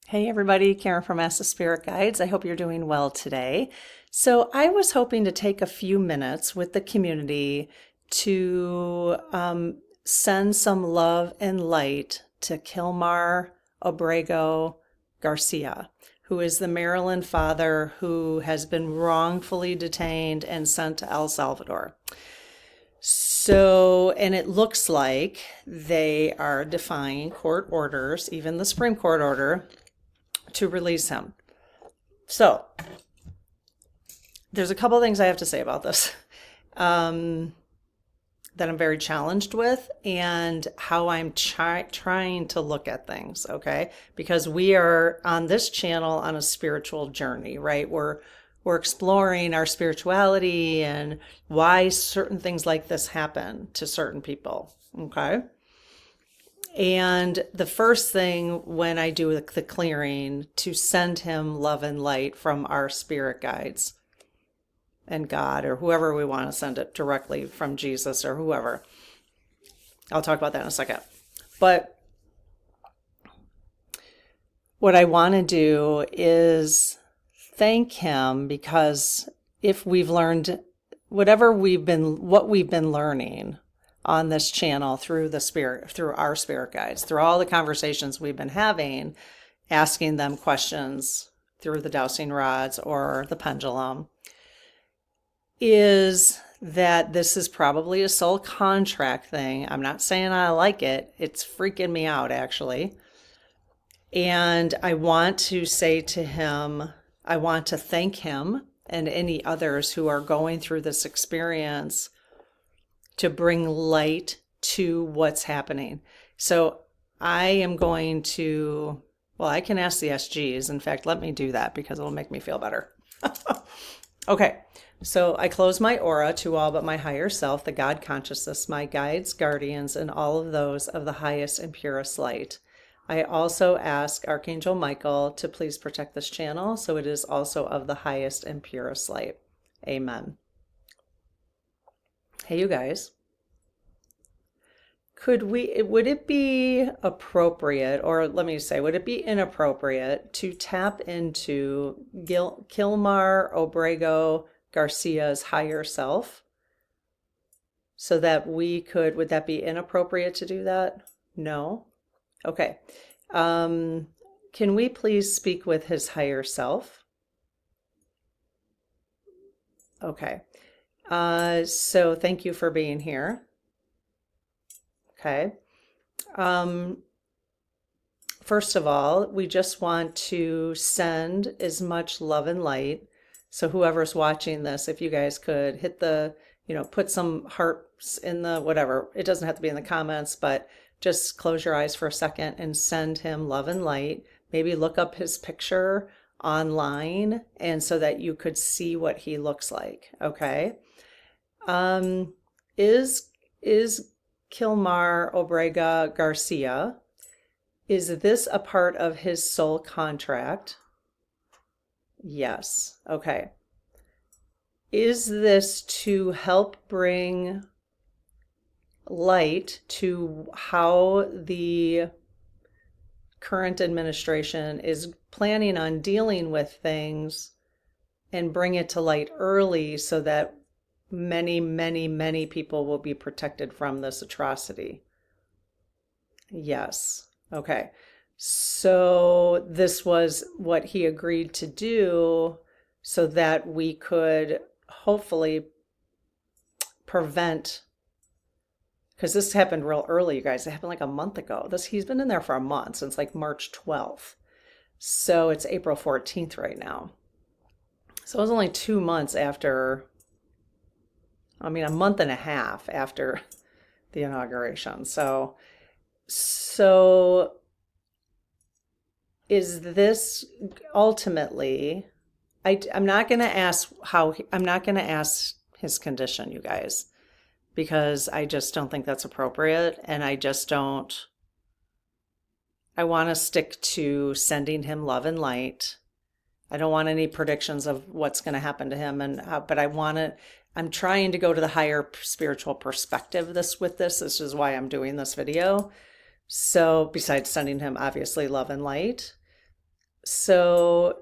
Hey everybody, Karen from Master Spirit Guides. I hope you're doing well today. So I was hoping to take a few minutes with the community to send some love and light to Kilmar, Abrego, Garcia, who is the Maryland father who has been wrongfully detained and sent to El Salvador. So, and it looks like they are defying court orders, even the Supreme Court order, to release him. So there's a couple of things I have to say about this that I'm very challenged with, and how I'm trying to look at things, okay? Because we are on this channel on a spiritual journey, right? We're exploring our spirituality and why certain things like this happen to certain people, okay? And the first thing when I do the clearing, to send him love and light from our spirit guides and God, or whoever we want to send it directly from, Jesus or whoever. I'll talk about that in a second. But what I want to do is thank him, because if we've learned what we've been learning on this channel through our spirit guides, through all the conversations we've been having, asking them questions through the dowsing rods or the pendulum, is that this is probably a soul contract thing. I'm not saying I like it. It's freaking me out, actually. And I want to say to him, I want to thank him and any others who are going through this experience to bring light to what's happening. So I am going to, I can ask the SGs. In fact, let me do that because it'll make me feel better. Okay, so I close my aura to all but my higher self, the God consciousness, my guides, guardians, and all of those of the highest and purest light. I also ask Archangel Michael to please protect this channel, so it is also of the highest and purest light. Amen. Hey, you guys, would it be appropriate, or let me say, would it be inappropriate to tap into Kilmar, Abrego, Garcia's higher self, so that would that be inappropriate to do that? No? Okay. Can we please speak with his higher self? Okay. So thank you for being here. Okay. First of all, we just want to send as much love and light. So whoever's watching this, if you guys could hit the, put some hearts in the whatever. It doesn't have to be in the comments, but just close your eyes for a second and send him love and light. Maybe look up his picture online, and so that you could see what he looks like. Okay. Is Kilmar, Abrego, Garcia, is this a part of his soul contract? Yes. Okay. Is this to help bring light to how the current administration is planning on dealing with things, and bring it to light early so that many, many, many people will be protected from this atrocity? Yes. Okay. So this was what he agreed to do so that we could hopefully prevent, because this happened real early, you guys. It happened like a month ago. He's been in there for a month, since like March 12th. So it's April 14th right now. So it was only 2 months after, a month and a half after the inauguration. So is this ultimately, I'm not going to ask his condition, you guys, because I just don't think that's appropriate. And I want to stick to sending him love and light. I don't want any predictions of what's going to happen to him, but I'm trying to go to the higher spiritual perspective this is why I'm doing this video. So besides sending him obviously love and light, So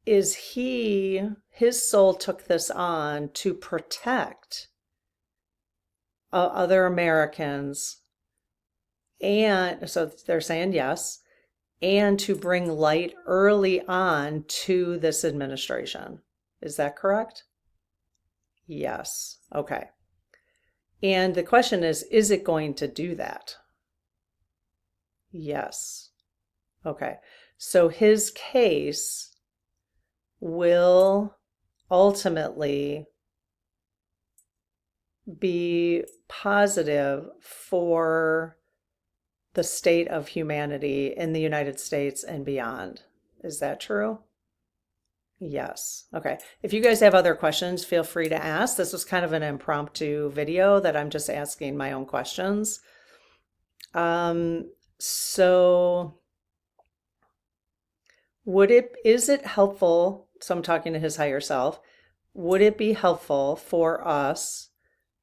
is his soul took this on to protect other Americans, and so they're saying yes, and to bring light early on to this administration. Is that correct? Yes. Okay. And the question is it going to do that? Yes. Okay. So his case will ultimately be positive for the state of humanity in the United States and beyond. Is that true? Yes. Okay. If you guys have other questions, feel free to ask. This was kind of an impromptu video that I'm just asking my own questions. So is it helpful? So I'm talking to his higher self. Would it be helpful for us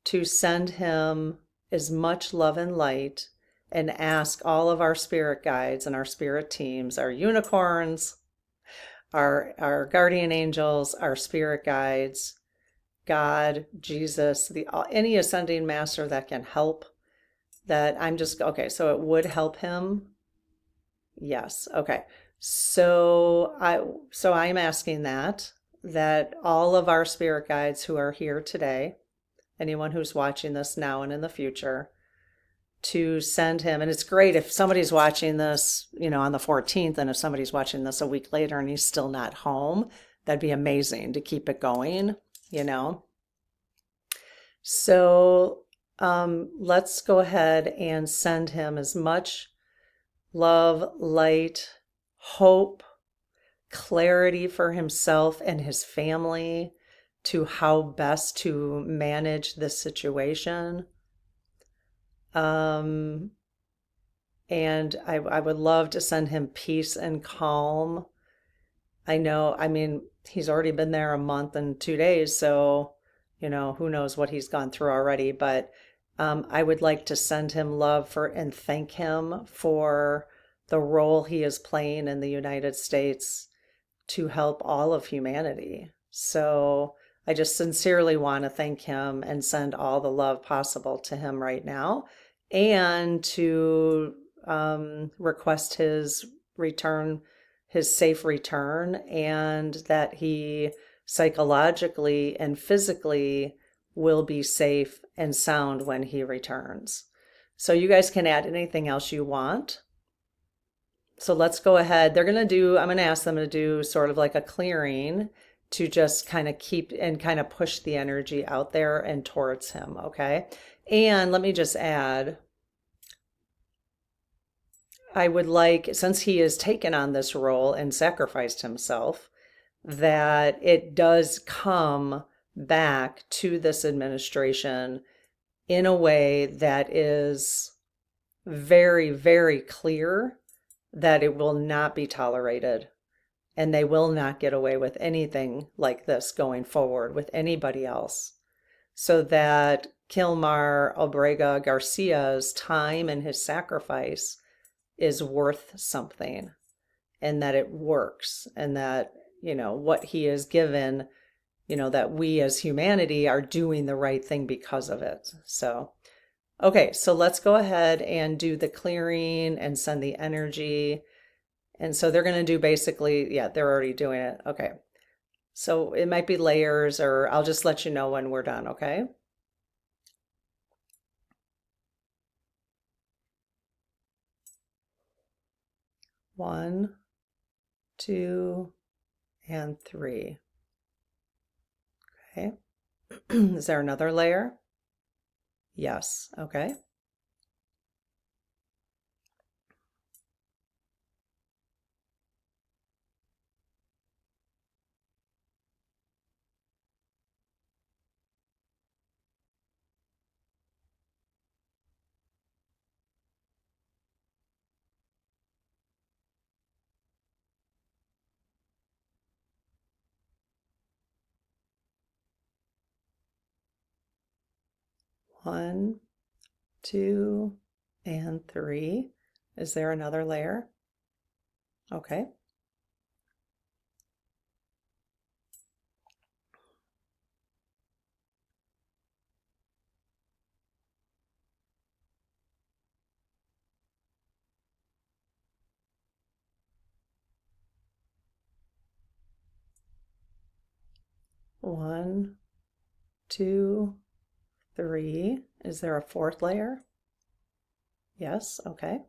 to send him as much love and light and ask all of our spirit guides and our spirit teams, our unicorns, our guardian angels, our spirit guides, God, Jesus, any ascending master that can help, that I'm just okay, so it would help him? Yes. Okay. So I'm asking that all of our spirit guides who are here today, anyone who's watching this now and in the future, to send him. And it's great if somebody's watching this, on the 14th, and if somebody's watching this a week later and he's still not home, that'd be amazing to keep it going, So let's go ahead and send him as much love, light, hope, clarity for himself and his family to how best to manage this situation. And I would love to send him peace and calm. He's already been there a month and 2 days, so, who knows what he's gone through already. But I would like to send him love and thank him for the role he is playing in the United States to help all of humanity. So I just sincerely want to thank him and send all the love possible to him right now, and to request his safe return, and that he psychologically and physically will be safe and sound when he returns. So you guys can add anything else you want. So let's go ahead. I'm going to ask them to do sort of like a clearing to just kind of keep and kind of push the energy out there and towards him. Okay. And let me just add, I would like, since he has taken on this role and sacrificed himself, that it does come back to this administration in a way that is very, very clear that it will not be tolerated, and they will not get away with anything like this going forward with anybody else. So that Kilmar, Abrego, Garcia's time and his sacrifice is worth something, and that it works, and that, what he is given, that we as humanity are doing the right thing because of it. So okay, so let's go ahead and do the clearing and send the energy. And so they're going to do basically, yeah, they're already doing it. Okay. So it might be layers, or I'll just let you know when we're done, okay? One, two, and three. Okay. Is there another layer? Yes. Okay. One, two, and three. Is there another layer? Okay. 1, 2, 3. Is there a fourth layer? Yes, okay.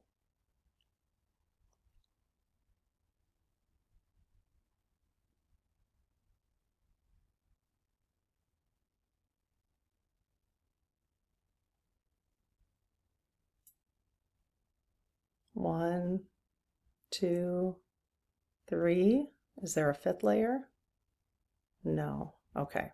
One, 2, 3. Is there a fifth layer? No. Okay.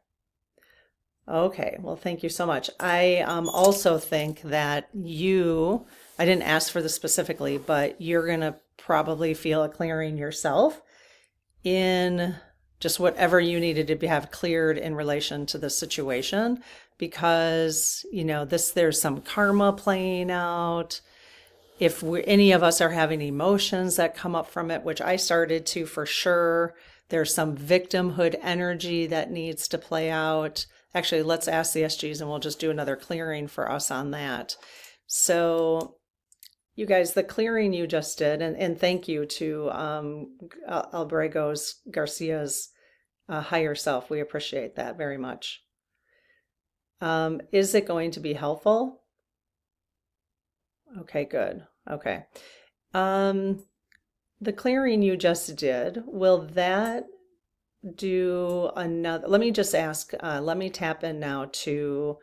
Okay, well, thank you so much. I also think that I didn't ask for this specifically, but you're going to probably feel a clearing yourself in just whatever you needed to have cleared in relation to the situation, because, there's some karma playing out. If any of us are having emotions that come up from it, which I started to for sure, there's some victimhood energy that needs to play out. Actually, let's ask the SGs and we'll just do another clearing for us on that. So you guys, the clearing you just did, and thank you to Albrego's, Garcia's higher self. We appreciate that very much. Is it going to be helpful? Okay, good. Okay. The clearing you just did, will that do another? Let me just ask, let me tap in now to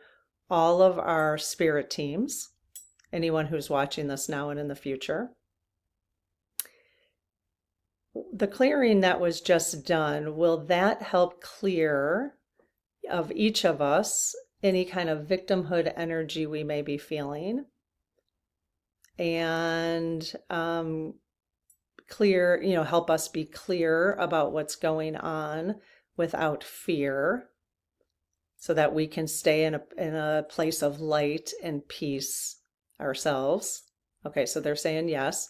all of our spirit teams, anyone who's watching this now and in the future. The clearing that was just done, will that help clear of each of us any kind of victimhood energy we may be feeling? And clear, help us be clear about what's going on without fear, so that we can stay in a place of light and peace ourselves. Okay, so they're saying yes.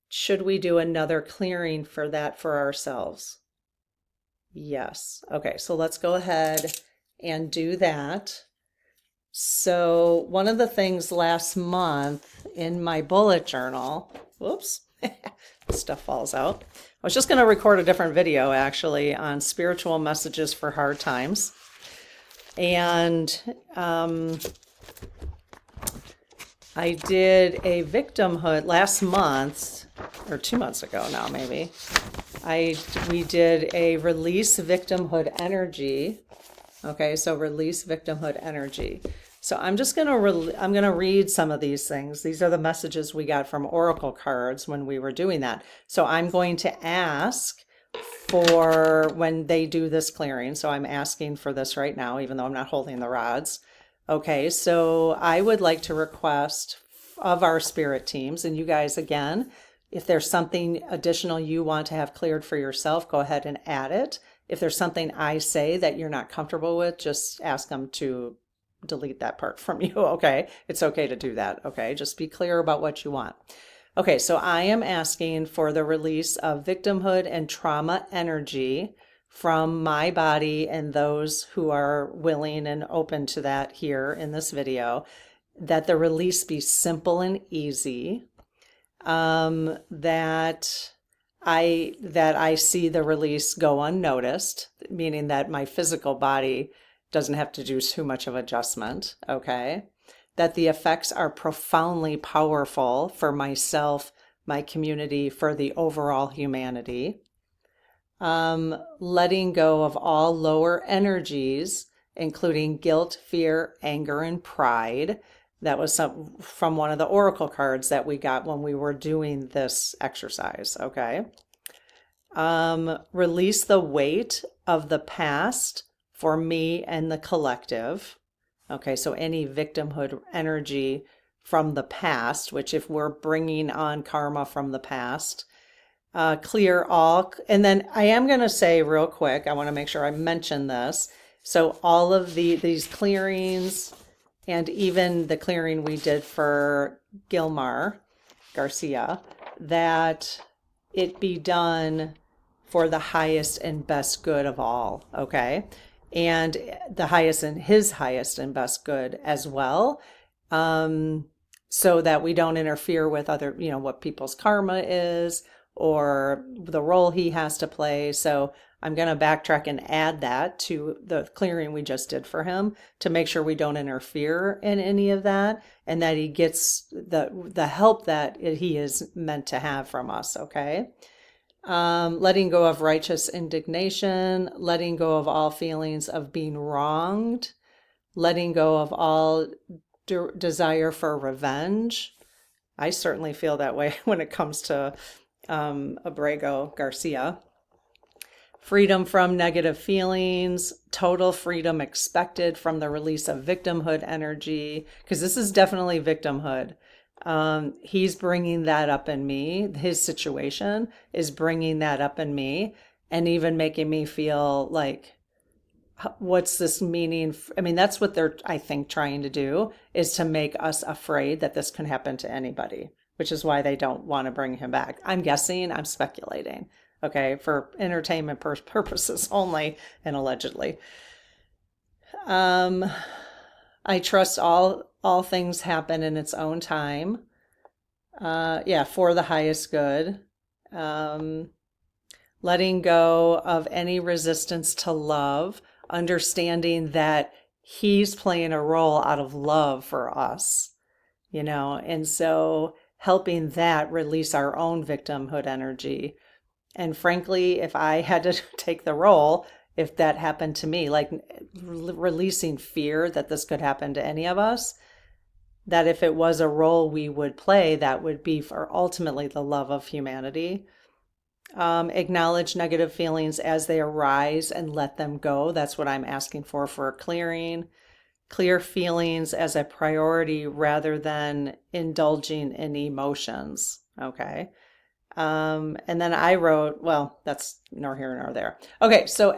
Should we do another clearing for that for ourselves? Yes. Okay, so let's go ahead and do that. So one of the things last month in my bullet journal, whoops, stuff falls out. I was just going to record a different video actually on spiritual messages for hard times. And I did a victimhood last month, or 2 months ago now maybe. We did a release victimhood energy. Okay, so release victimhood energy. So I'm just I'm gonna read some of these things. These are the messages we got from oracle cards when we were doing that. So I'm going to ask for when they do this clearing. So I'm asking for this right now, even though I'm not holding the rods. Okay, so I would like to request of our spirit teams, and you guys, again, if there's something additional you want to have cleared for yourself, go ahead and add it. If there's something I say that you're not comfortable with, just ask them to delete that part from you, okay? It's okay to do that, okay? Just be clear about what you want. Okay, so I am asking for the release of victimhood and trauma energy from my body and those who are willing and open to that here in this video, that the release be simple and easy, that I see the release go unnoticed, meaning that my physical body doesn't have to do too much of adjustment, okay? That the effects are profoundly powerful for myself, my community, for the overall humanity. Letting go of all lower energies, including guilt, fear, anger, and pride. That was from one of the oracle cards that we got when we were doing this exercise, okay? Release the weight of the past for me and the collective. Okay, so any victimhood energy from the past, which if we're bringing on karma from the past, clear all. And then I am going to say real quick, I want to make sure I mention this. So all of these clearings, and even the clearing we did for Kilmar, Garcia, that it be done for the highest and best good of all, okay? And the highest and his highest and best good as well, so that we don't interfere with other, what people's karma is or the role he has to play. So I'm going to backtrack and add that to the clearing we just did for him to make sure we don't interfere in any of that and that he gets the help that he is meant to have from us, okay? Letting go of righteous indignation, letting go of all feelings of being wronged, letting go of all desire for revenge. I certainly feel that way when it comes to Abrego, Garcia. Freedom from negative feelings, total freedom expected from the release of victimhood energy, because this is definitely victimhood. He's bringing that up in me. His situation is bringing that up in me and even making me feel like, what's this meaning? I mean, that's what they're, I think, trying to do is to make us afraid that this can happen to anybody, which is why they don't want to bring him back. I'm guessing, I'm speculating, okay, for entertainment purposes only and allegedly. I trust all things happen in its own time. Yeah, for the highest good. Letting go of any resistance to love, understanding that he's playing a role out of love for us, and so helping that release our own victimhood energy. And frankly, if I had to take the role, if that happened to me, like releasing fear that this could happen to any of us, that if it was a role we would play, that would be for ultimately the love of humanity. Acknowledge negative feelings as they arise and let them go. That's what I'm asking for a clearing. Clear feelings as a priority rather than indulging in emotions. Okay. And then I wrote, well, that's nor here nor there. Okay, so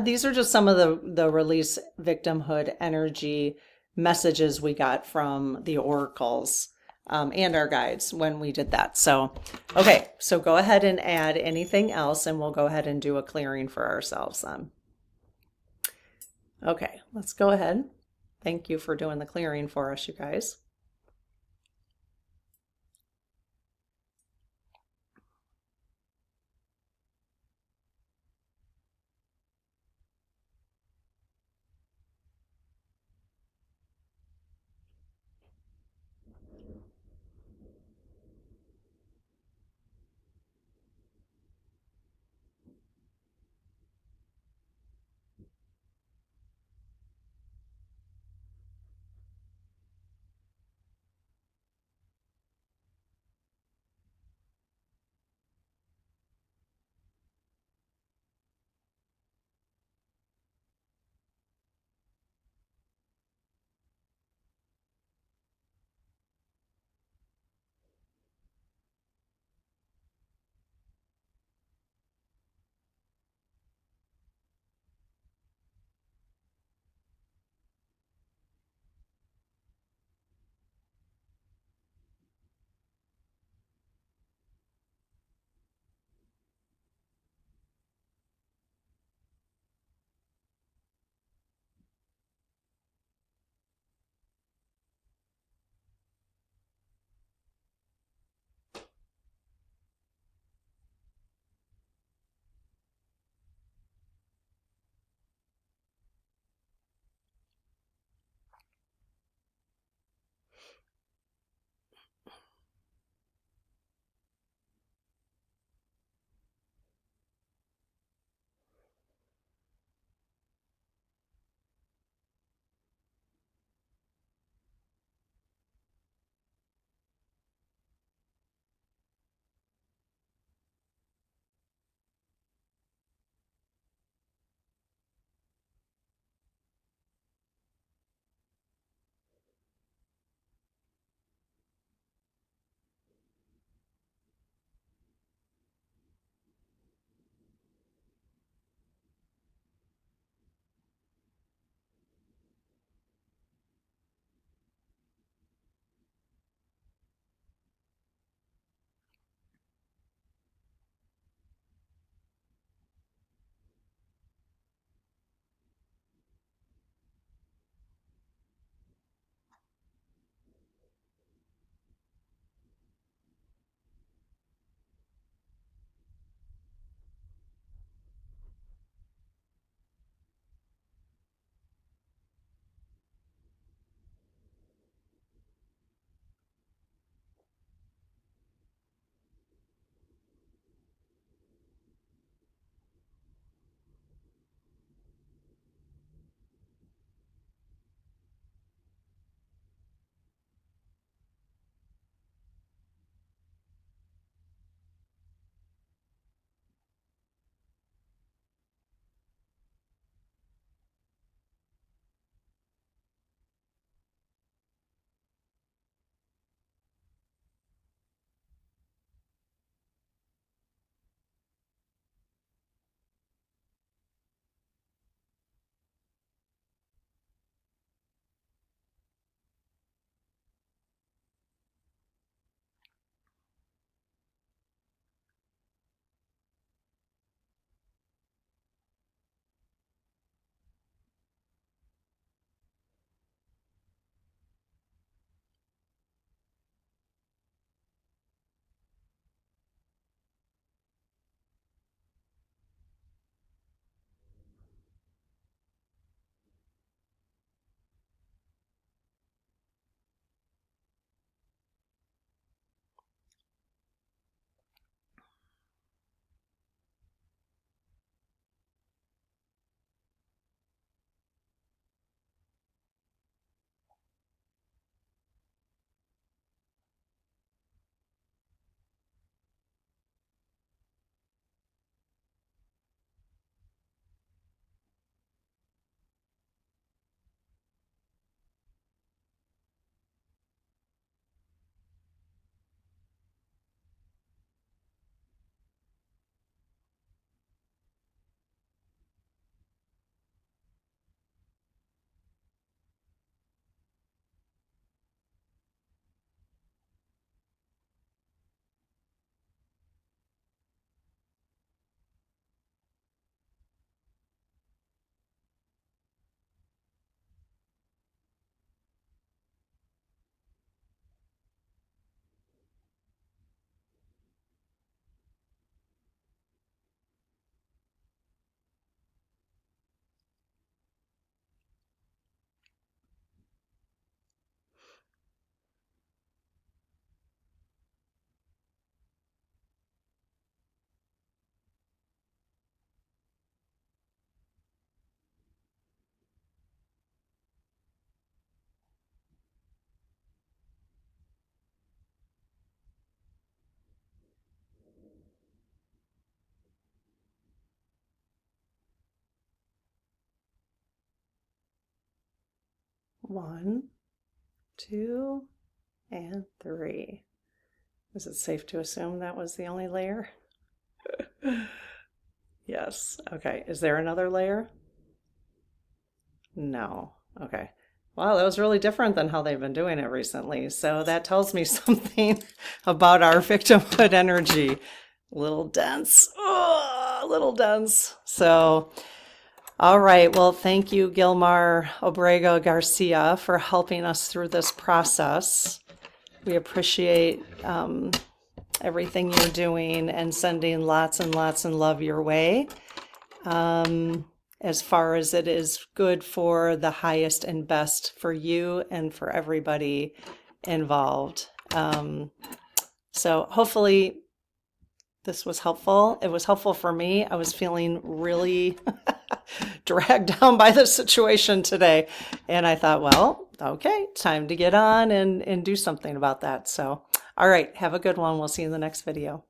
these are just some of the release victimhood energy messages we got from the oracles and our guides when we did that. So, okay, so go ahead and add anything else and we'll go ahead and do a clearing for ourselves then. Okay, let's go ahead. Thank you for doing the clearing for us, you guys. 1, 2, and 3. Is it safe to assume that was the only layer? Yes. Okay. Is there another layer? No. Okay. Wow, that was really different than how they've been doing it recently. So that tells me something about our victimhood energy. A little dense. Oh, a little dense. So, all right. Well, thank you, Kilmar, Abrego, Garcia, for helping us through this process. We appreciate everything you're doing and sending lots and lots of love your way. As far as it is good for the highest and best for you and for everybody involved. So hopefully this was helpful. It was helpful for me. I was feeling really dragged down by the situation today. And I thought, well, okay, time to get on and do something about that. So, all right, have a good one. We'll see you in the next video.